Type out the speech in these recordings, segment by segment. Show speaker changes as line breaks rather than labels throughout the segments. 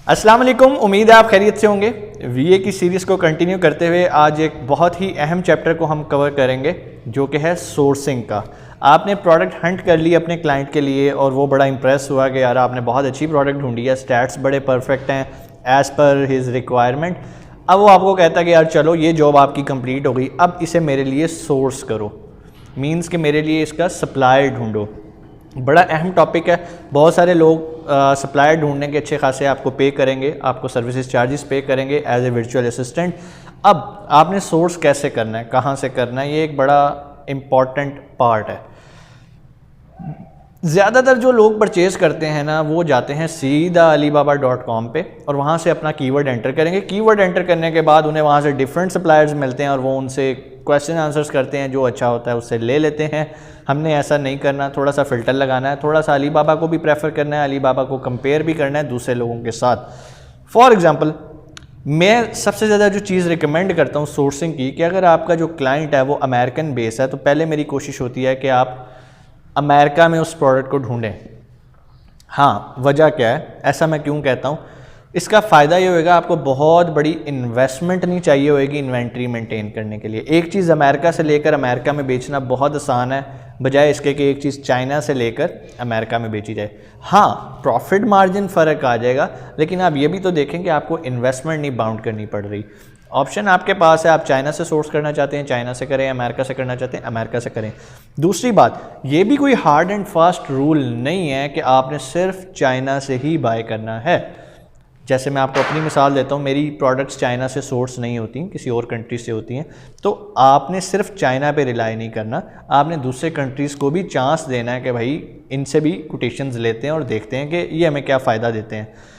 अस्सलाम वालेकुम, उम्मीद है आप खैरियत से होंगे। वीए की सीरीज़ को कंटिन्यू करते हुए आज एक बहुत ही अहम चैप्टर को हम कवर करेंगे जो कि है सोर्सिंग का। आपने प्रोडक्ट हंट कर ली अपने क्लाइंट के लिए और वो बड़ा इंप्रेस हुआ कि यार आपने बहुत अच्छी प्रोडक्ट ढूंढी है, स्टैट्स बड़े परफेक्ट हैं एज़ पर हिज रिक्वायरमेंट। अब वो आपको कहता है कि यार चलो ये जॉब आपकी कंप्लीट हो गई, अब इसे मेरे लिए सोर्स करो, मीन्स कि मेरे लिए इसका सप्लायर ढूंढो। बड़ा अहम टॉपिक है। बहुत सारे लोग सप्लायर ढूंढने के अच्छे खासे आपको पे करेंगे, आपको सर्विसेज चार्जेस पे करेंगे एज ए वर्चुअल असिस्टेंट। अब आपने सोर्स कैसे करना है, कहाँ से करना है, ये एक बड़ा इम्पॉर्टेंट पार्ट है। ज़्यादातर जो लोग परचेज करते हैं ना, वो जाते हैं सीधा alibaba.com पे और वहाँ से अपना कीवर्ड एंटर करेंगे। कीवर्ड एंटर करने के बाद उन्हें वहाँ से डिफरेंट सप्लायर्स मिलते हैं और वो उनसे क्वेश्चन आंसर्स करते हैं, जो अच्छा होता है उससे ले लेते हैं। हमने ऐसा नहीं करना, थोड़ा सा फ़िल्टर लगाना है, थोड़ा सा अलीबाबा को भी प्रेफर करना है, अलीबाबा को कंपेयर भी करना है दूसरे लोगों के साथ। फॉर एग्ज़ाम्पल, मैं सबसे ज़्यादा जो चीज़ रिकमेंड करता हूँ सोर्सिंग की, कि अगर आपका जो क्लाइंट है वो अमेरिकन बेस है, तो पहले मेरी कोशिश होती है कि आप अमेरिका में उस प्रोडक्ट को ढूंढें। हाँ, वजह क्या है, ऐसा मैं क्यों कहता हूँ, इसका फ़ायदा ये होएगा, आपको बहुत बड़ी इन्वेस्टमेंट नहीं चाहिए होएगी इन्वेंट्री मेंटेन करने के लिए। एक चीज़ अमेरिका से लेकर अमेरिका में बेचना बहुत आसान है, बजाय इसके कि एक चीज़ चाइना से लेकर अमेरिका में बेची जाए। हाँ, प्रॉफिट मार्जिन फ़र्क आ जाएगा, लेकिन आप ये भी तो देखें कि आपको इन्वेस्टमेंट नहीं बाउंड करनी पड़ रही। ऑप्शन आपके पास है, आप चाइना से सोर्स करना चाहते हैं चाइना से करें, अमेरिका से करना चाहते हैं अमेरिका से करें। दूसरी बात, ये भी कोई हार्ड एंड फास्ट रूल नहीं है कि आपने सिर्फ चाइना से ही बाय करना है। जैसे मैं आपको अपनी मिसाल देता हूँ, मेरी प्रोडक्ट्स चाइना से सोर्स नहीं होती, किसी और कंट्री से होती हैं। तो आपने सिर्फ चाइना पे रिलाई नहीं करना, आपने दूसरे कंट्रीज़ को भी चांस देना है कि भाई इनसे भी कोटेशंस लेते हैं और देखते हैं कि ये हमें क्या फ़ायदा देते हैं।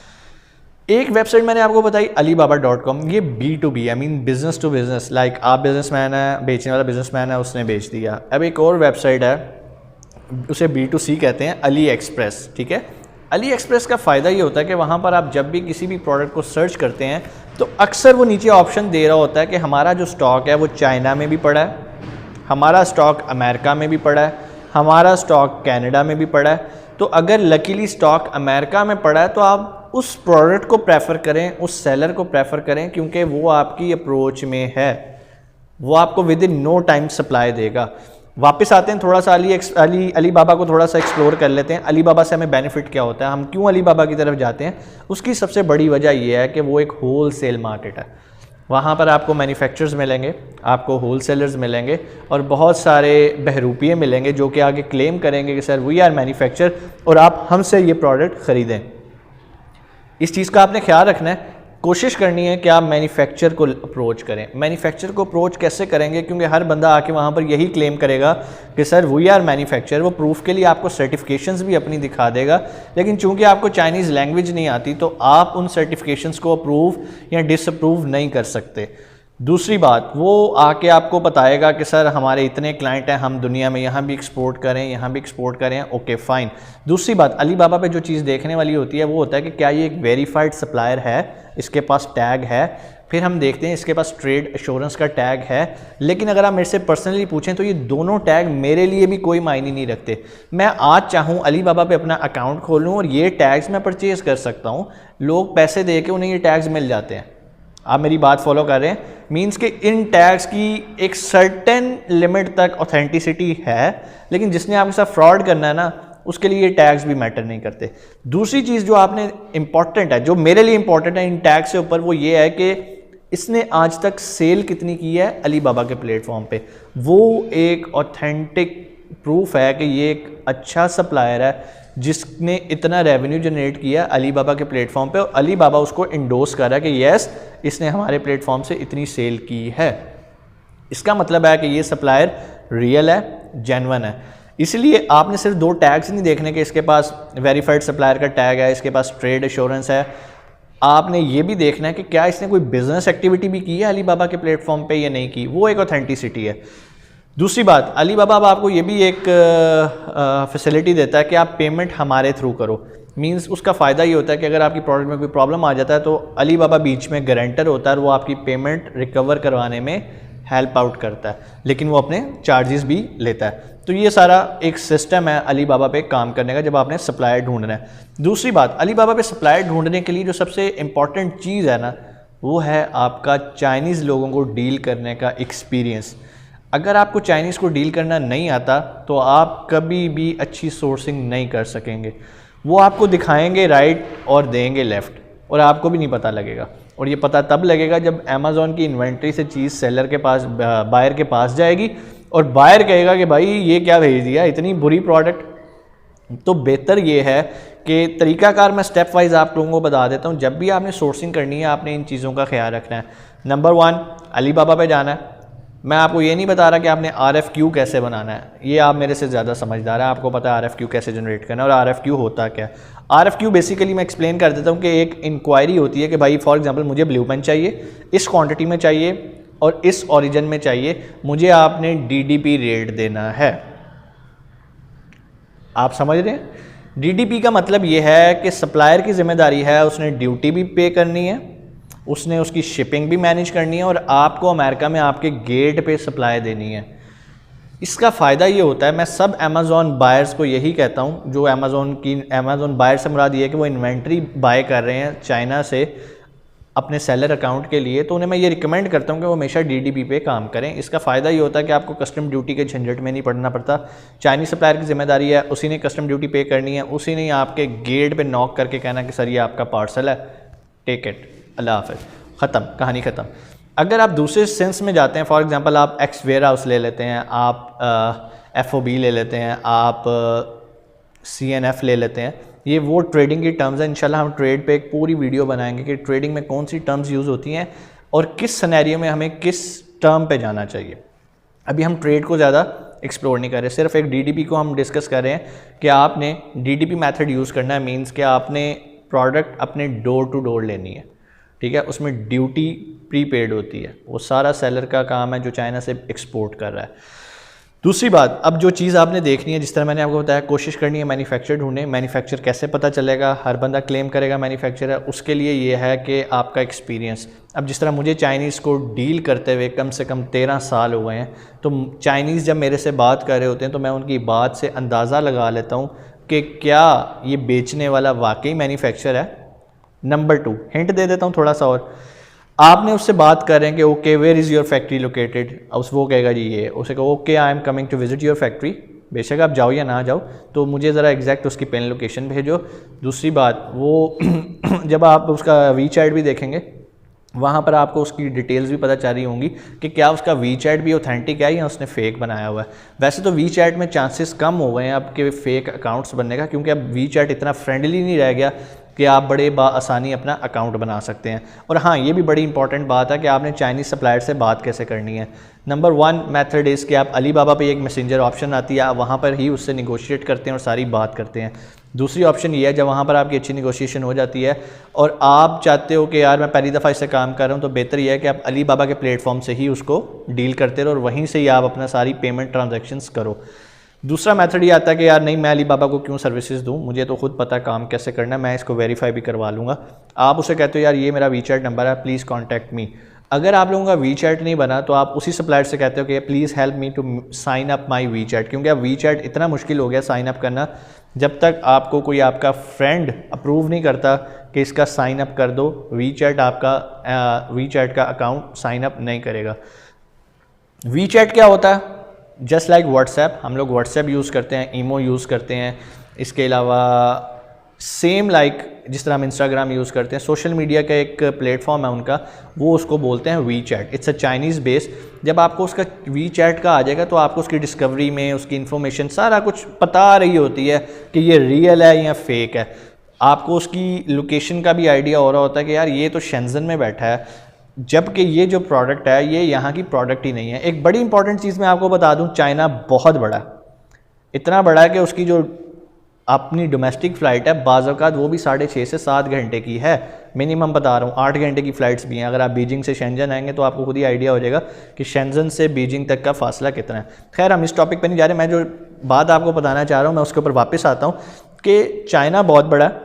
एक वेबसाइट मैंने आपको बताई alibaba.com, ये B2B, I mean business to business. Like आप बिज़नेसमैन है, बेचने वाला बिज़नेसमैन है, उसने बेच दिया। अब एक और वेबसाइट है, उसे B2C कहते हैं, अली एक्सप्रेस। ठीक है, अली एक्सप्रेस का फ़ायदा ये होता है कि वहाँ पर आप जब भी किसी भी प्रोडक्ट को सर्च करते हैं तो अक्सर वो नीचे ऑप्शन दे रहा होता है कि हमारा जो स्टॉक है वो चाइना में भी पड़ा है, हमारा स्टॉक अमेरिका में भी पड़ा है, हमारा स्टॉक कनाडा में भी पड़ा है। तो अगर लकीली स्टॉक अमेरिका में पड़ा है तो आप उस प्रोडक्ट को प्रेफर करें, उस सेलर को प्रेफर करें, क्योंकि वो आपकी अप्रोच में है, वो आपको within no time supply देगा। वापस आते हैं, थोड़ा सा अलीबाबा को थोड़ा सा एक्सप्लोर कर लेते हैं। अलीबाबा से हमें बेनिफिट क्या होता है, हम क्यों अलीबाबा की तरफ जाते हैं। उसकी सबसे बड़ी वजह यह है कि वो एक होल सेल मार्केट है। वहाँ पर आपको मैन्युफैक्चरर्स मिलेंगे, आपको होल सेलर्स मिलेंगे और बहुत सारे बहरूपिये मिलेंगे जो कि आगे क्लेम करेंगे कि सर वी आर मैन्युफैक्चर और आप हमसे ये प्रोडक्ट ख़रीदें। इस चीज़ का आपने ख्याल रखना है, कोशिश करनी है कि आप मैन्युफैक्चर को अप्रोच करें। मैन्युफैक्चर को अप्रोच कैसे करेंगे, क्योंकि हर बंदा आके वहाँ पर यही क्लेम करेगा कि सर वी आर मैन्युफैक्चर। वो प्रूफ के लिए आपको सर्टिफिकेशंस भी अपनी दिखा देगा, लेकिन चूंकि आपको चाइनीज़ लैंग्वेज नहीं आती तो आप उन सर्टिफिकेशंस को अप्रूव या डिसअप्रूव नहीं कर सकते। दूसरी बात, वो आके आपको बताएगा कि सर हमारे इतने क्लाइंट हैं, हम दुनिया में यहाँ भी एक्सपोर्ट करें, यहाँ भी एक्सपोर्ट करें, ओके फ़ाइन। दूसरी बात, अलीबाबा पे जो चीज़ देखने वाली होती है वो होता है कि क्या ये एक वेरीफाइड सप्लायर है, इसके पास टैग है। फिर हम देखते हैं इसके पास ट्रेड एश्योरेंस का टैग है। लेकिन अगर आप मेरे से पर्सनली पूछें तो ये दोनों टैग मेरे लिए भी कोई मायने नहीं रखते। मैं आज चाहूँ अलीबाबा पे अपना अकाउंट खोलूँ और ये टैग्स मैं परचेज़ कर सकता हूँ, लोग पैसे दे के उन्हें ये टैग्स मिल जाते हैं। आप मेरी बात फॉलो कर रहे हैं, मीन्स कि इन टैग्स की एक सर्टेन लिमिट तक ऑथेंटिसिटी है, लेकिन जिसने आपके साथ फ्रॉड करना है ना, उसके लिए ये टैग्स भी मैटर नहीं करते। दूसरी चीज़ जो आपने इंपॉर्टेंट है, जो मेरे लिए इंपॉर्टेंट है इन टैग्स से ऊपर, वो ये है कि इसने आज तक सेल कितनी की है अलीबाबा के प्लेटफॉर्म पे। वो एक ऑथेंटिक प्रूफ है कि ये एक अच्छा सप्लायर है जिसने इतना रेवेन्यू जनरेट किया अलीबाबा के प्लेटफॉर्म पे और अलीबाबा उसको इंडोर्स कर रहा है कि यस इसने हमारे प्लेटफॉर्म से इतनी सेल की है। इसका मतलब है कि ये सप्लायर रियल है, जेन्युइन है। इसलिए आपने सिर्फ दो टैग्स नहीं देखने के, इसके पास वेरीफाइड सप्लायर का टैग है, इसके पास ट्रेड एश्योरेंस है। आपने ये भी देखना है कि क्या इसने कोई बिजनेस एक्टिविटी भी की है अलीबाबा के प्लेटफॉर्म पे या नहीं की, वो एक ऑथेंटिसिटी है। दूसरी बात, अलीबाबा अब आपको ये भी एक फैसिलिटी देता है कि आप पेमेंट हमारे थ्रू करो। मींस उसका फ़ायदा ये होता है कि अगर आपकी प्रोडक्ट में कोई प्रॉब्लम आ जाता है तो अलीबाबा बीच में गारंटर होता है और वो आपकी पेमेंट रिकवर करवाने में हेल्प आउट करता है, लेकिन वो अपने चार्जेस भी लेता है। तो ये सारा एक सिस्टम है अली बाबा पे काम करने का जब आपने सप्लायर ढूंढना है। दूसरी बात, अली बाबा पे सप्लायर ढूंढने के लिए जो सबसे इम्पॉर्टेंट चीज़ है ना, वो है आपका चाइनीज़ लोगों को डील करने का एक्सपीरियंस। अगर आपको चाइनीज़ को डील करना नहीं आता तो आप कभी भी अच्छी सोर्सिंग नहीं कर सकेंगे। वो आपको दिखाएंगे राइट और देंगे लेफ़्ट, और आपको भी नहीं पता लगेगा। और ये पता तब लगेगा जब अमेज़ॉन की इन्वेंट्री से चीज़ सेलर के पास, बायर के पास जाएगी और बायर कहेगा कि भाई ये क्या भेज दिया, इतनी बुरी प्रोडक्ट। तो बेहतर ये है कि तरीकाकार मैं स्टेप वाइज आप लोगों को बता देता हूँ। जब भी आपने सोर्सिंग करनी है आपने इन चीज़ों का ख्याल रखना है। नंबर 1, अली बाबा पे जाना है। मैं आपको ये नहीं बता रहा कि आपने RFQ कैसे बनाना है, ये आप मेरे से ज़्यादा समझदार है, आपको पता है RFQ कैसे जनरेट करना है और RFQ होता क्या है। RFQ बेसिकली मैं एक्सप्लेन कर देता हूँ कि एक इंक्वायरी होती है कि भाई फॉर एग्जांपल मुझे ब्लू पेन चाहिए, इस क्वांटिटी में चाहिए और इस ओरिजिन में चाहिए, मुझे आपने DDP रेट देना है। आप समझ रहे हैं? DDP का मतलब ये है कि सप्लायर की जिम्मेदारी है, उसने ड्यूटी भी पे करनी है, उसने उसकी शिपिंग भी मैनेज करनी है और आपको अमेरिका में आपके गेट पे सप्लाई देनी है। इसका फ़ायदा ये होता है, मैं सब अमेज़ॉन बायर्स को यही कहता हूँ, जो अमेज़ॉन बायर से मुराद ये है कि वो इन्वेंट्री बाय कर रहे हैं चाइना से अपने सेलर अकाउंट के लिए, तो उन्हें मैं ये रिकमेंड करता हूँ कि वो हमेशा DDP पे काम करें। इसका फ़ायदा ये होता है कि आपको कस्टम ड्यूटी के झंझट में नहीं पड़ना पड़ता। चाइनीज़ सप्लायर की जिम्मेदारी है, उसी ने कस्टम ड्यूटी पे करनी है, उसी ने आपके गेट पे नॉक करके कहना कि सर ये आपका पार्सल है, टेक इट, अल्लाह हाफ़िज़, ख़त्म, कहानी ख़त्म। अगर आप दूसरे सेंस में जाते हैं, फॉर एग्जांपल आप एक्स वेयर हाउस ले लेते हैं, आप FOB ले लेते हैं, आप CNF ले लेते हैं, ये वो ट्रेडिंग की टर्म्स हैं। इंशाल्लाह हम ट्रेड पे एक पूरी वीडियो बनाएंगे कि ट्रेडिंग में कौन सी टर्म्स यूज़ होती हैं और किस सिनेरियो में हमें किस टर्म पे जाना चाहिए। अभी हम ट्रेड को ज़्यादा एक्सप्लोर नहीं कर रहे, सिर्फ एक DDP को हम डिस्कस कर रहे हैं कि आपने DDP मेथड यूज़ करना है। मीन्स कि आपने प्रोडक्ट अपने डोर टू डोर लेनी है, ठीक है, उसमें ड्यूटी प्रीपेड होती है, वो सारा सेलर का काम है जो चाइना से एक्सपोर्ट कर रहा है। दूसरी बात, अब जो चीज़ आपने देखनी है, जिस तरह मैंने आपको बताया, कोशिश करनी है मैन्युफैक्चर ढूंढें। मैन्युफैक्चर कैसे पता चलेगा? हर बंदा क्लेम करेगा मैन्युफैक्चर है, उसके लिए ये है कि आपका एक्सपीरियंस। अब जिस तरह मुझे चाइनीज़ को डील करते हुए कम से कम 13 साल हो गए हैं, तो चाइनीज़ जब मेरे से बात कर रहे होते हैं तो मैं उनकी बात से अंदाज़ा लगा लेता हूँ कि क्या ये बेचने वाला वाकई मैन्युफैक्चर है। नंबर 2, हिंट दे देता हूँ थोड़ा सा और, आपने उससे बात कर रहे हैं कि okay where is your factory located, उस वो कहेगा जी ये, उसे कहो okay I am coming to visit your factory, बेशक आप जाओ या ना जाओ, तो मुझे ज़रा एग्जैक्ट उसकी पेन लोकेशन भेजो। दूसरी बात, वो जब आप उसका WeChat भी देखेंगे वहाँ पर आपको उसकी डिटेल्स भी पता चल रही होंगी कि क्या उसका WeChat भी ऑथेंटिक है या उसने फ़ेक बनाया हुआ है। वैसे तो WeChat में चांसेस कम हो गए हैं अब के फ़ेक अकाउंट्स बनने का, क्योंकि अब WeChat इतना फ्रेंडली नहीं रह गया कि आप बड़े आसानी अपना अकाउंट बना सकते हैं। और हाँ, ये भी बड़ी इंपॉर्टेंट बात है कि आपने चाइनीज़ सप्लायर से बात कैसे करनी है। नंबर 1 मेथड इज़ कि आप अली बाबा पे एक मैसेंजर ऑप्शन आती है, आप वहाँ पर ही उससे निगोशिएट करते हैं और सारी बात करते हैं। दूसरी ऑप्शन ये है, जब वहाँ पर आपकी अच्छी निगोशिएशन हो जाती है और आप चाहते हो कि यार मैं पहली दफ़ा इससे काम कर रहा हूँ, तो बेहतर यह है कि आप अली बाबा के प्लेटफॉर्म से ही उसको डील करते रहो और वहीं से ही आप अपना सारी पेमेंट ट्रांजैक्शंस करो। दूसरा मेथड ये आता है कि यार नहीं, मैं अली बाबा को क्यों सर्विसेज दूँ, मुझे तो खुद पता काम कैसे करना है, मैं इसको वेरीफाई भी करवा लूँगा। आप उसे कहते हो यार ये मेरा WeChat नंबर है, प्लीज़ कॉन्टैक्ट मी। अगर आप लोगों का WeChat नहीं बना तो आप उसी सप्लायर से कहते हो कि please help me to sign up my WeChat, क्योंकि अब WeChat इतना मुश्किल हो गया साइन अप करना, जब तक आपको कोई आपका फ्रेंड अप्रूव नहीं करता कि इसका साइन अप कर दो, WeChat आपका WeChat का अकाउंट साइन अप नहीं करेगा। WeChat क्या होता है? जस्ट लाइक व्हाट्सएप, हम लोग व्हाट्सएप यूज़ करते हैं, ईमो यूज़ करते हैं, इसके अलावा सेम लाइक जिस तरह हम इंस्टाग्राम यूज़ करते हैं, सोशल मीडिया का एक प्लेटफॉर्म है उनका, वो उसको बोलते हैं WeChat। It's a Chinese base. जब आपको उसका WeChat का आ जाएगा तो आपको उसकी डिस्कवरी में उसकी इन्फॉर्मेशन सारा कुछ पता आ रही होती है कि ये रियल है या फेक है। आपको उसकी लोकेशन का भी आइडिया हो रहा होता है कि यार ये तो शेंजन में बैठा है, जबकि ये जो प्रोडक्ट है ये यहाँ की प्रोडक्ट ही नहीं है। एक बड़ी इंपॉर्टेंट चीज़ मैं आपको बता दूँ, चाइना बहुत बड़ा है, इतना बड़ा है कि उसकी जो अपनी डोमेस्टिक फ़्लाइट है बाज़ औक़ात वो भी 6.5 से 7 घंटे की है, मिनिमम बता रहा हूँ। 8 घंटे की फ़्लाइट्स भी हैं। अगर आप बीजिंग से शेंजन आएंगे तो आपको खुद ही आइडिया हो जाएगा कि शेंजन से बीजिंग तक का फासला कितना है। खैर हम इस टॉपिक पे नहीं जा रहे, मैं जो बात आपको बताना चाह रहा हूँ मैं उसके ऊपर वापस आता हूँ कि चाइना बहुत बड़ा है,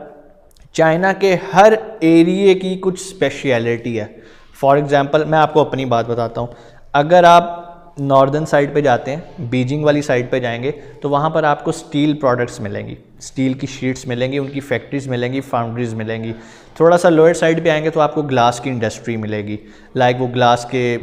चाइना के हर एरिए की कुछ स्पेशलिटी है। फॉर एग्ज़ाम्पल मैं आपको अपनी बात बताता हूँ, अगर आप नॉर्दर्न साइड पे जाते हैं, बीजिंग वाली साइड पे जाएंगे तो वहाँ पर आपको स्टील प्रोडक्ट्स मिलेंगी, स्टील की शीट्स मिलेंगी, उनकी फैक्ट्रीज़ मिलेंगी, फाउंड्रीज मिलेंगी। थोड़ा सा लोअर साइड पे आएंगे तो आपको ग्लास की इंडस्ट्री मिलेगी, लाइक वो ग्लास के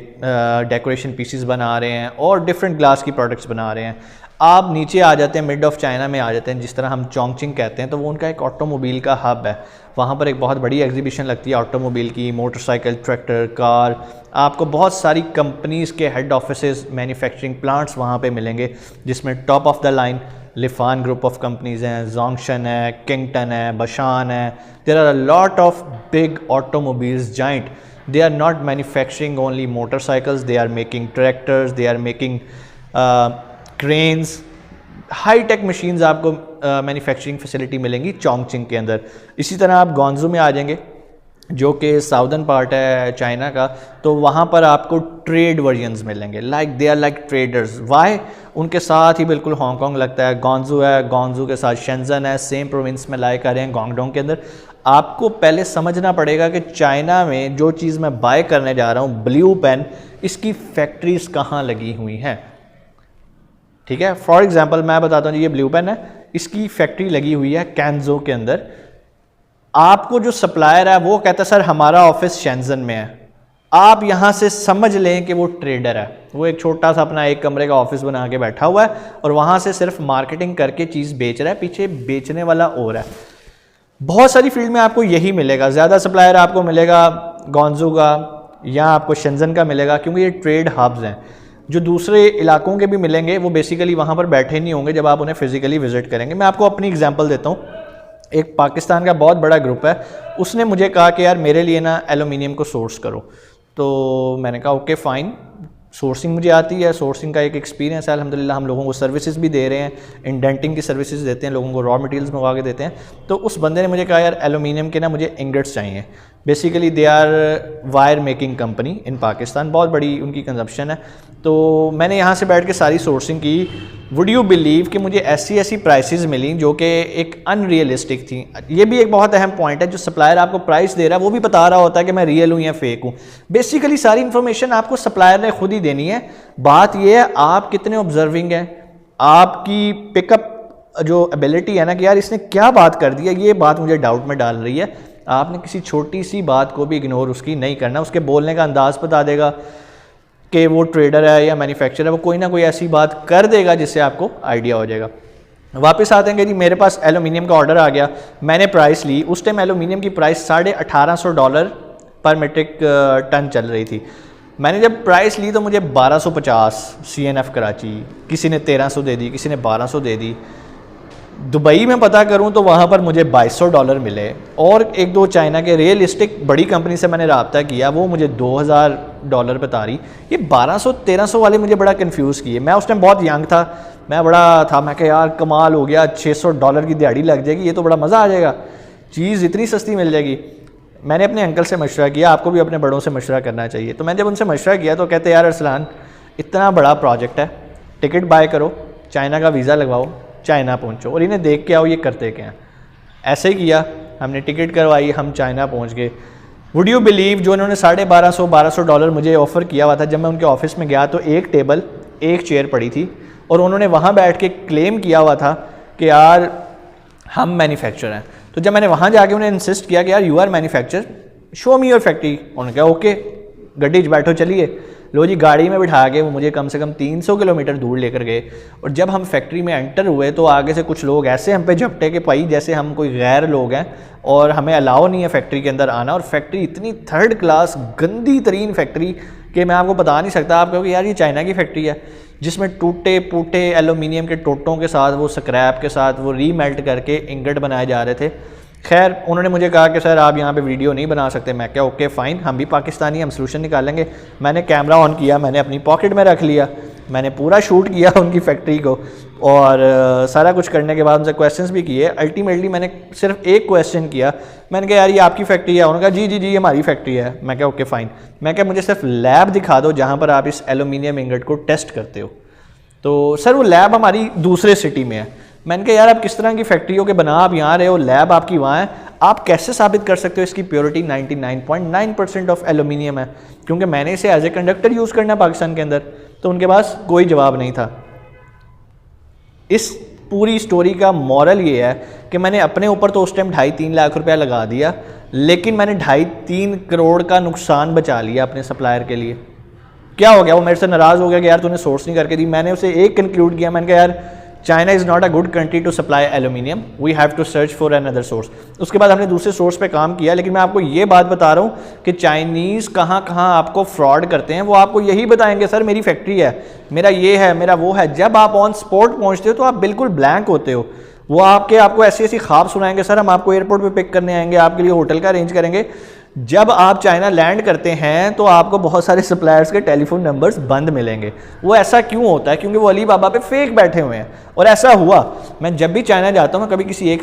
डेकोरेशन पीसेस बना रहे हैं और डिफरेंट ग्लास की प्रोडक्ट्स बना रहे हैं। आप नीचे आ जाते हैं, मिड ऑफ चाइना में आ जाते हैं, जिस तरह हम चोंगचिंग कहते हैं, तो वो उनका एक ऑटोमोबाइल का हब है। वहाँ पर एक बहुत बड़ी एग्जीबिशन लगती है ऑटोमोबाइल की, मोटरसाइकिल, ट्रैक्टर, कार। आपको बहुत सारी कंपनीज़ के हेड ऑफिसेज, मैन्युफैक्चरिंग प्लांट्स वहाँ पे मिलेंगे, जिसमें top of the line Lifan group of companies हैं, जोंगशन है, किंगटन है, बशान है। There are a lot of big automobiles giant. They are not manufacturing only motorcycles, they are making tractors, they are making cranes, high tech machines आपको manufacturing facility मिलेंगी Chongqing के अंदर। इसी तरह आप ग्वांगझू में आ जाएंगे, जो कि साउदर्न पार्ट है चाइना का, तो वहाँ पर आपको ट्रेड वर्जन्स मिलेंगे, like they are like traders. Why? उनके साथ ही बिल्कुल हांगकांग लगता है, ग्वांगझू है, ग्वांगझू के साथ शेंजन है, सेम प्रोविंस में लाए कर रहे हैं गुआंगडोंग के अंदर। आपको पहले समझना पड़ेगा कि चाइना में जो चीज़ मैं बाय करने जा रहा हूँ, ब्लू पेन, इसकी फैक्ट्रीज कहाँ लगी हुई हैं। ठीक है, फॉर एग्जांपल मैं बताता हूँ, ये ब्लू पेन है, इसकी फैक्ट्री लगी हुई है कैंजो के अंदर। आपको जो सप्लायर है वो कहता है सर हमारा ऑफिस शेंजन में है। आप यहाँ से समझ लें कि वो ट्रेडर है, वो एक छोटा सा अपना एक कमरे का ऑफिस बना के बैठा हुआ है और वहाँ से सिर्फ मार्केटिंग करके चीज़ बेच रहा है, पीछे बेचने वाला और है। बहुत सारी फील्ड में आपको यही मिलेगा। ज़्यादा सप्लायर आपको मिलेगा ग्वांगझू का या आपको शेंजन का मिलेगा, क्योंकि ये ट्रेड हब्स हैं। जो दूसरे इलाकों के भी मिलेंगे वो बेसिकली वहाँ पर बैठे नहीं होंगे जब आप उन्हें फिजिकली विजिट करेंगे। मैं आपको अपनी एग्जांपल देता हूँ। एक पाकिस्तान का बहुत बड़ा ग्रुप है, उसने मुझे कहा कि यार मेरे लिए ना एल्यूमिनियम को सोर्स करो। तो मैंने कहा ओके फ़ाइन, सोर्सिंग मुझे आती है, सोर्सिंग का एक एक्सपीरियंस है अल्हम्दुलिल्लाह। हम लोगों को सर्विसेज भी दे रहे हैं, इंडेंटिंग की सर्विसेज देते हैं, लोगों को रॉ मटेरियल्स मंगवा के देते हैं। तो उस बंदे ने मुझे कहा यार एल्यूमिनियम के ना मुझे इंगट्स चाहिए। Basically they are wire making company in Pakistan, बहुत बड़ी उनकी कंजप्शन है। तो मैंने यहाँ से बैठ के सारी सोर्सिंग की। वुड यू बिलीव कि मुझे ऐसी प्राइसेस मिली जो कि एक अनरियलिस्टिक थी। ये भी एक बहुत अहम पॉइंट है, जो सप्लायर आपको प्राइस दे रहा है वो भी बता रहा होता है कि मैं रियल हूँ या फेक हूँ। बेसिकली सारी इन्फॉर्मेशन आपको सप्लायर ने खुद ही देनी है। बात ये है आप कितने ऑब्जर्विंग हैं, आपकी पिकअप जो एबिलिटी है ना कि यार इसने क्या बात कर दी है, ये बात मुझे डाउट में डाल रही है। आपने किसी छोटी सी बात को भी इग्नोर उसकी नहीं करना। उसके बोलने का अंदाज़ बता देगा कि वो ट्रेडर है या मैन्युफैक्चरर है, वो कोई ना कोई ऐसी बात कर देगा जिससे आपको आइडिया हो जाएगा। वापस आते हैं कि जी मेरे पास एल्यूमिनियम का ऑर्डर आ गया, मैंने प्राइस ली। उस टाइम एल्यूमिनियम की प्राइस $1850 पर मीट्रिक टन चल रही थी। मैंने जब प्राइस ली तो मुझे 1250 CNF कराची, किसी ने 1300 दे दी, किसी ने 1200 दे दी। दुबई में पता करूं तो वहाँ पर मुझे $2200 मिले। और एक दो चाइना के रियलिस्टिक बड़ी कंपनी से मैंने रब्ता किया, वो मुझे $2000 बता रही। ये 1200-1300 वाले मुझे बड़ा कंफ्यूज किए। मैं उस टाइम बहुत यंग था, मैं बड़ा था, मैं कहा यार कमाल हो गया, $600 की दिहाड़ी लग जाएगी, ये तो बड़ा मज़ा आ जाएगा, चीज़ इतनी सस्ती मिल जाएगी। मैंने अपने अंकल से मशवरा किया, आपको भी अपने बड़ों से मशवरा करना चाहिए। तो मैंने जब उनसे मशवरा किया तो कहते यार अरसलान इतना बड़ा प्रोजेक्ट है, टिकट बाय करो, चाइना का वीज़ा लगवाओ, चाइना पहुंचो और इन्हें देख के आओ ये करते क्या हैं। ऐसे ही किया, हमने टिकट करवाई, हम चाइना पहुंच गए। वुड यू बिलीव जो इन्होंने $1250 मुझे ऑफ़र किया हुआ था, जब मैं उनके ऑफिस में गया तो एक टेबल एक चेयर पड़ी थी और उन्होंने वहाँ बैठ के क्लेम किया हुआ था कि यार हम मैन्युफैक्चरर हैं। तो जब मैंने वहाँ जाके उन्हें इंसिस्ट किया कि यार you are manufacturer, show me your factory, उन्होंने कहा ओके गड्डी बैठो चलिए। लो जी, गाड़ी में बिठा के वो मुझे कम से कम 300 किलोमीटर दूर लेकर गए। और जब हम फैक्ट्री में एंटर हुए तो आगे से कुछ लोग ऐसे हम पे झपटे के पाई जैसे हम कोई गैर लोग हैं और हमें अलाउ नहीं है फैक्ट्री के अंदर आना। और फैक्ट्री इतनी थर्ड क्लास गंदी तरीन फैक्ट्री कि मैं आपको बता नहीं सकता। आप कहोगे यार ये चाइना की फैक्ट्री है, जिसमें टूटे फूटे एल्यूमिनियम के टोटों के साथ, वो स्क्रैप के साथ वो रीमेल्ट करके इंगट बनाए जा रहे थे। खैर उन्होंने मुझे कहा कि सर आप यहाँ पे वीडियो नहीं बना सकते। मैं क्या ओके फ़ाइन, हम भी पाकिस्तानी, हम सोल्यूशन निकालेंगे। मैंने कैमरा ऑन किया, मैंने अपनी पॉकेट में रख लिया, मैंने पूरा शूट किया उनकी फैक्ट्री को और सारा कुछ करने के बाद उनसे क्वेश्चंस भी किए। अल्टीमेटली मैंने सिर्फ एक क्वेश्चन किया, मैंने कहा यार ये आपकी फैक्ट्री है? उन्होंने कहा जी जी हमारी फैक्ट्री है। मैं क्या ओके फ़ाइन। मैं क्या मुझे सिर्फ लैब दिखा दो जहाँ पर आप इस एल्यूमिनियम इंगट को टेस्ट करते हो। तो सर वो लैब हमारी दूसरे सिटी में है। मैंने कहा यार आप किस तरह की फैक्ट्री हो के बना आप यहाँ रहे हो, लैब आपकी वहाँ है, आप कैसे साबित कर सकते हो इसकी प्योरिटी 99.9% ऑफ एल्यूमिनियम है? क्योंकि मैंने इसे एज ए कंडक्टर यूज़ करना है पाकिस्तान के अंदर। तो उनके पास कोई जवाब नहीं था। इस पूरी स्टोरी का मॉरल ये है कि मैंने अपने ऊपर तो उस टाइम 2.5-3 लाख रुपया लगा दिया, लेकिन मैंने 2.5-3 करोड़ का नुकसान बचा लिया अपने सप्लायर के लिए। क्या हो गया? वो मेरे से नाराज़ हो गया कि यार तूने सोर्स नहीं करके दी। मैंने उसे एक कंक्लूड किया, मैंने कहा यार China is not a good country to supply aluminium, we have to search for another source. उसके बाद हमने दूसरे सोर्स पे काम किया। लेकिन मैं आपको ये बात बता रहा हूँ कि चाइनीज़ कहाँ कहाँ आपको फ्रॉड करते हैं। वो आपको यही बताएंगे सर मेरी फैक्ट्री है, मेरा ये है, मेरा वो है। जब आप ऑन स्पॉट पहुँचते हो तो आप बिल्कुल ब्लैंक होते हो। वो आपको ऐसी ऐसी ख्वाब सुनाएंगे, सर हम आपको एयरपोर्ट पे पिक करने आएंगे, आपके लिए होटल का अरेंज करेंगे। जब आप चाइना लैंड करते हैं तो आपको बहुत सारे सप्लायर्स के टेलीफोन नंबर्स बंद मिलेंगे। वो ऐसा क्यों होता है? क्योंकि वो अली बाबा पे फेक बैठे हुए हैं। और ऐसा हुआ, मैं जब भी चाइना जाता हूँ मैं कभी किसी एक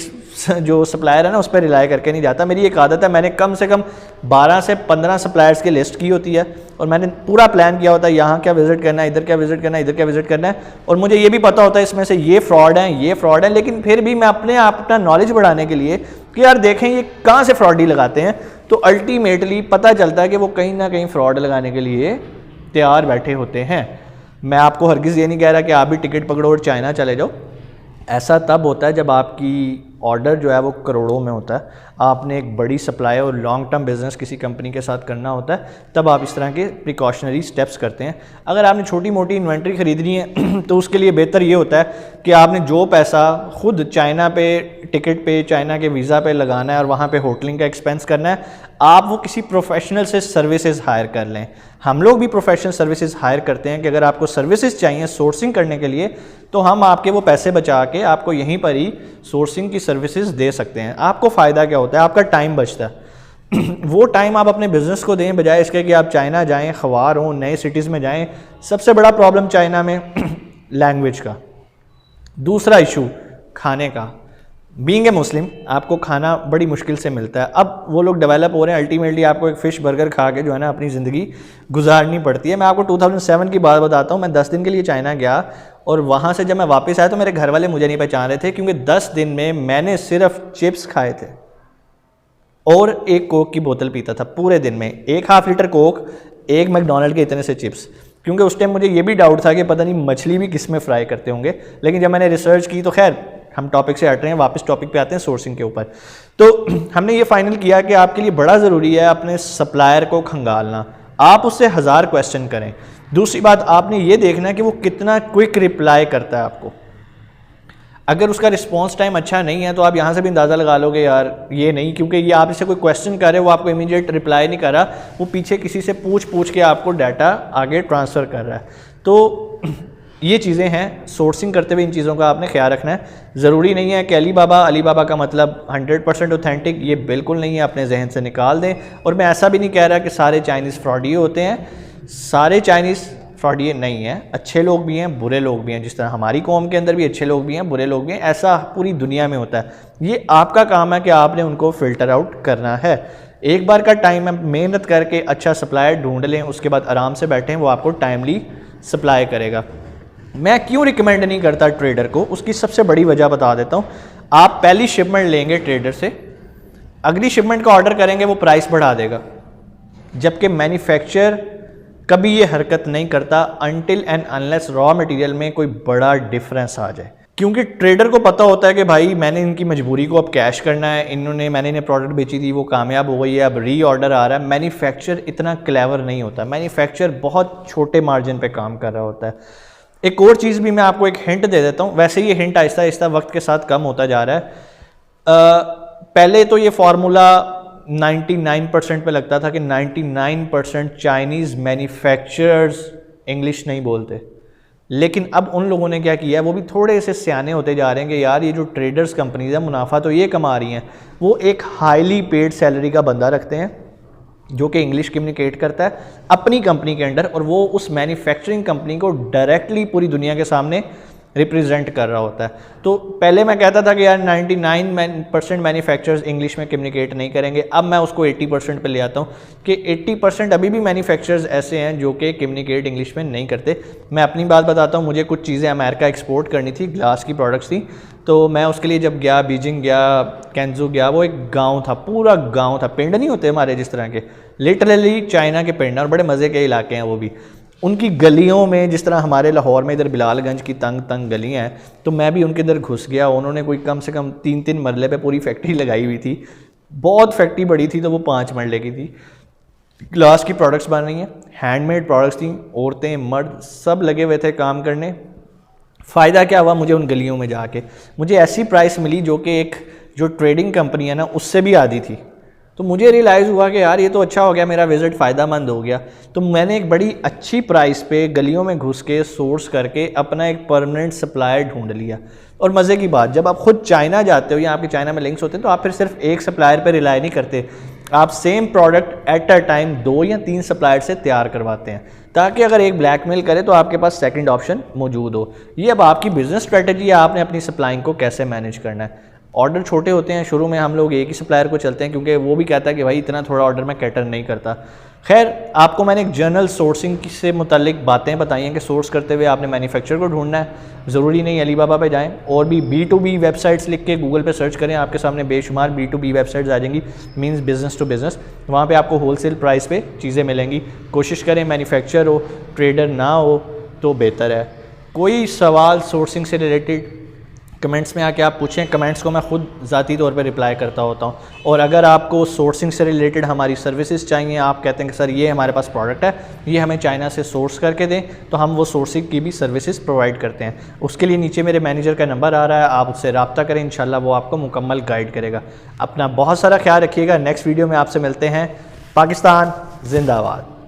जो सप्लायर है ना उस पर रिलाई करके नहीं जाता। मेरी एक आदत है, मैंने कम से कम 12 से 15 सप्लायर्स की लिस्ट की होती है और मैंने पूरा प्लान किया होता है, यहाँ क्या विजिट करना है, इधर क्या विजिट करना है, इधर क्या विजिट करना है। और मुझे ये भी पता होता है इसमें से ये फ्रॉड है, ये फ्रॉड है। लेकिन फिर भी मैं अपना नॉलेज बढ़ाने के लिए कि यार देखें ये कहाँ से फ्रॉड ही लगाते हैं, तो अल्टीमेटली पता चलता है कि वो कहीं ना कहीं फ्रॉड लगाने के लिए तैयार बैठे होते हैं। मैं आपको हरगिज़ ये नहीं कह रहा कि आप भी टिकट पकड़ो और चाइना चले जाओ। ऐसा तब होता है जब आपकी ऑर्डर जो है वो करोड़ों में होता है, आपने एक बड़ी सप्लाई और लॉन्ग टर्म बिजनेस किसी कंपनी के साथ करना होता है, तब आप इस तरह के प्रिकॉशनरी स्टेप्स करते हैं। अगर आपने छोटी मोटी इन्वेंट्री ख़रीदनी है तो उसके लिए बेहतर ये होता है कि आपने जो पैसा खुद चाइना पे टिकट पे, चाइना के वीज़ा पे लगाना है और वहाँ पे होटलिंग का एक्सपेंस करना है, आप वो किसी प्रोफेशनल से सर्विसेज हायर कर लें। हम लोग भी प्रोफेशनल सर्विसेज हायर करते हैं कि अगर आपको सर्विसेज चाहिए सोर्सिंग करने के लिए तो हम आपके वो पैसे बचा के आपको यहीं पर ही सोर्सिंग की सर्विसेज दे सकते हैं। आपको फ़ायदा क्या होता है? आपका टाइम बचता है। वो टाइम आप अपने बिजनेस को दें बजाय इसके कि आप चाइना जाएं, ख्वार हों, नए सिटीज़ में जाएं। सबसे बड़ा प्रॉब्लम चाइना में लैंग्वेज का। दूसरा इशू खाने का। बीइंग ए मुस्लिम आपको खाना बड़ी मुश्किल से मिलता है। अब वो लोग डेवलप हो रहे हैं, अल्टीमेटली आपको एक फ़िश बर्गर खा के जो है ना अपनी ज़िंदगी गुजारनी पड़ती है। मैं आपको 2007 की बात बताता हूँ। मैं 10 दिन के लिए चाइना गया और वहाँ से जब मैं वापस आया तो मेरे घर वाले मुझे नहीं पहचान रहे थे, क्योंकि 10 दिन में मैंने सिर्फ चिप्स खाए थे और एक कोक की बोतल पीता था पूरे दिन में। 1.5 लीटर कोक, एक मैकडोनल्ड के इतने से चिप्स। क्योंकि उस टाइम मुझे ये भी डाउट था कि पता नहीं मछली भी किस में फ्राई करते होंगे। लेकिन जब मैंने रिसर्च की तो खैर हम टॉपिक से हट रहे हैं, वापस टॉपिक पे आते हैं सोर्सिंग के ऊपर। तो हमने ये फाइनल किया कि आपके लिए बड़ा ज़रूरी है अपने सप्लायर को खंगालना। आप उससे 1000 क्वेश्चन करें। दूसरी बात, आपने ये देखना है कि वो कितना क्विक रिप्लाई करता है आपको। अगर उसका रिस्पॉन्स टाइम अच्छा नहीं है तो आप यहाँ से भी अंदाज़ा लगा लोगे यार ये नहीं, क्योंकि ये आप इससे कोई क्वेश्चन कर रहे हो, वो आपको इमीडिएट रिप्लाई नहीं कर रहा, वो पीछे किसी से पूछ के आपको डाटा आगे ट्रांसफ़र कर रहा है। तो ये चीज़ें हैं, सोर्सिंग करते हुए इन चीज़ों का आपने ख्याल रखना है। ज़रूरी नहीं है कि अली बाबा का मतलब 100% ऑथेंटिक, ये बिल्कुल नहीं है, अपने जहन से निकाल दें। और मैं ऐसा भी नहीं कह रहा कि सारे चाइनीज़ फ्रॉडी होते हैं, सारे चाइनीज़ फ्रॉडी नहीं हैं। अच्छे लोग भी हैं, बुरे लोग भी हैं। जिस तरह हमारी कौम के अंदर भी अच्छे लोग भी हैं, बुरे लोग भी हैं, ऐसा पूरी दुनिया में होता है। ये आपका काम है कि आपने उनको फ़िल्टर आउट करना है। एक बार का टाइम है, मेहनत करके अच्छा सप्लायर ढूंढ लें, उसके बाद आराम से बैठें, वो आपको टाइमली सप्लाई करेगा। मैं क्यों रिकमेंड नहीं करता ट्रेडर को, उसकी सबसे बड़ी वजह बता देता हूँ। आप पहली शिपमेंट लेंगे ट्रेडर से, अगली शिपमेंट का ऑर्डर करेंगे, वो प्राइस बढ़ा देगा, जबकि मैन्युफैक्चरर कभी ये हरकत नहीं करता until and unless raw material में कोई बड़ा डिफरेंस आ जाए। क्योंकि ट्रेडर को पता होता है कि भाई मैंने इनकी मजबूरी को अब कैश करना है, मैंने इन्हें प्रोडक्ट बेची थी, वो कामयाब हो गई है, अब री ऑर्डर आ रहा है। मैन्युफैक्चरर इतना क्लेवर नहीं होता, मैन्युफैक्चरर बहुत छोटे मार्जिन पे काम कर रहा होता है। एक और चीज़ भी मैं आपको एक हिंट दे देता हूँ, वैसे ये हिंट आहिस्ता आहिस्ता वक्त के साथ कम होता जा रहा है। पहले तो ये फार्मूला 99% पे लगता था कि 99% चाइनीज़ मैन्युफैक्चरर्स इंग्लिश नहीं बोलते। लेकिन अब उन लोगों ने क्या किया है, वो भी थोड़े से सियाने होते जा रहे हैं कि यार ये जो ट्रेडर्स कंपनीज है मुनाफा तो ये कमा रही हैं, वो एक हाईली पेड सैलरी का बंदा रखते हैं जो कि इंग्लिश कम्युनिकेट करता है अपनी कंपनी के अंडर, और वो उस मैन्युफैक्चरिंग कंपनी को डायरेक्टली पूरी दुनिया के सामने रिप्रेजेंट कर रहा होता है। तो पहले मैं कहता था कि यार 99% मैन्युफैक्चरर्स इंग्लिश में कम्युनिकेट नहीं करेंगे, अब मैं उसको 80% पे ले आता हूँ कि 80% अभी भी मैन्युफैक्चरर्स ऐसे हैं जो कि कम्युनिकेट इंग्लिश में नहीं करते। मैं अपनी बात बताता हूँ, मुझे कुछ चीज़ें अमेरिका एक्सपोर्ट करनी थी, ग्लास की प्रोडक्ट्स थी, तो मैं उसके लिए जब गया, बीजिंग गया, कैंजू गया, वो एक गांव था, पूरा गांव था। पिंड नहीं होते हमारे जिस तरह के, लिटरली चाइना के पिंड, और बड़े मज़े के इलाके हैं वो भी। उनकी गलियों में, जिस तरह हमारे लाहौर में इधर बिलालगंज की तंग तंग गलियाँ हैं, तो मैं भी उनके अंदर घुस गया। उन्होंने कोई कम से कम 3-3 मरले पे पूरी फैक्ट्री लगाई हुई थी। बहुत फैक्ट्री बड़ी थी, तो वो 5 मरले की थी। ग्लास की प्रोडक्ट्स बन रही हैं, हैंडमेड प्रोडक्ट्स थी, औरतें मर्द सब लगे हुए थे काम करने। फ़ायदा क्या हुआ मुझे उन गलियों में जाके, मुझे ऐसी प्राइस मिली जो कि एक जो ट्रेडिंग कंपनी है ना उससे भी आधी थी। तो मुझे रियलाइज़ हुआ कि यार ये तो अच्छा हो गया, मेरा विज़िट फ़ायदेमंद हो गया। तो मैंने एक बड़ी अच्छी प्राइस पे गलियों में घुस के सोर्स करके अपना एक परमानेंट सप्लायर ढूंढ लिया। और मज़े की बात, जब आप खुद चाइना जाते हो या आपके चाइना में लिंक्स होते हैं, तो आप फिर सिर्फ एक सप्लायर पे रिलाई नहीं करते, आप same product at a time 2 या 3 सप्लायर से तैयार करवाते हैं, ताकि अगर एक ब्लैकमेल करे तो आपके पास सेकंड ऑप्शन मौजूद हो। ये अब आपकी बिजनेस स्ट्रेटजी है, आपने अपनी सप्लाइंग को कैसे मैनेज करना है। ऑर्डर छोटे होते हैं, शुरू में हम लोग एक ही सप्लायर को चलते हैं, क्योंकि वो भी कहता है कि भाई इतना थोड़ा ऑर्डर मैं कैटर नहीं करता। खैर, आपको मैंने एक जनरल सोर्सिंग से मुतालिक बातें बताई हैं कि सोर्स करते हुए आपने मैन्युफैक्चर को ढूंढना है, ज़रूरी नहीं अलीबाबा पे जाएं। और भी B2B वेबसाइट्स लिख के गूगल पे सर्च करें, आपके सामने बेशुमार B2B वेबसाइट्स आ जाएंगी, मींस बिज़नेस टू बिज़नेस। वहाँ पे आपको होलसेल प्राइस पे चीज़ें मिलेंगी। कोशिश करें मैन्युफैक्चर हो, ट्रेडर ना हो तो बेहतर है। कोई सवाल सोर्सिंग से रिलेटेड कमेंट्स में आके आप पूछें, कमेंट्स को मैं खुद ज़ाती तौर पे रिप्लाई करता होता हूँ। और अगर आपको सोर्सिंग से रिलेटेड हमारी सर्विसेज चाहिए, आप कहते हैं कि सर ये हमारे पास प्रोडक्ट है, ये हमें चाइना से सोर्स करके दें, तो हम वो सोर्सिंग की भी सर्विसेज प्रोवाइड करते हैं। उसके लिए नीचे मेरे मैनेजर का नंबर आ रहा है, आप उससे रब्ता करें, इंशाल्लाह वो आपको मुकम्मल गाइड करेगा। अपना बहुत सारा ख्याल रखिएगा। नेक्स्ट वीडियो में आपसे मिलते हैं। पाकिस्तान जिंदाबाद।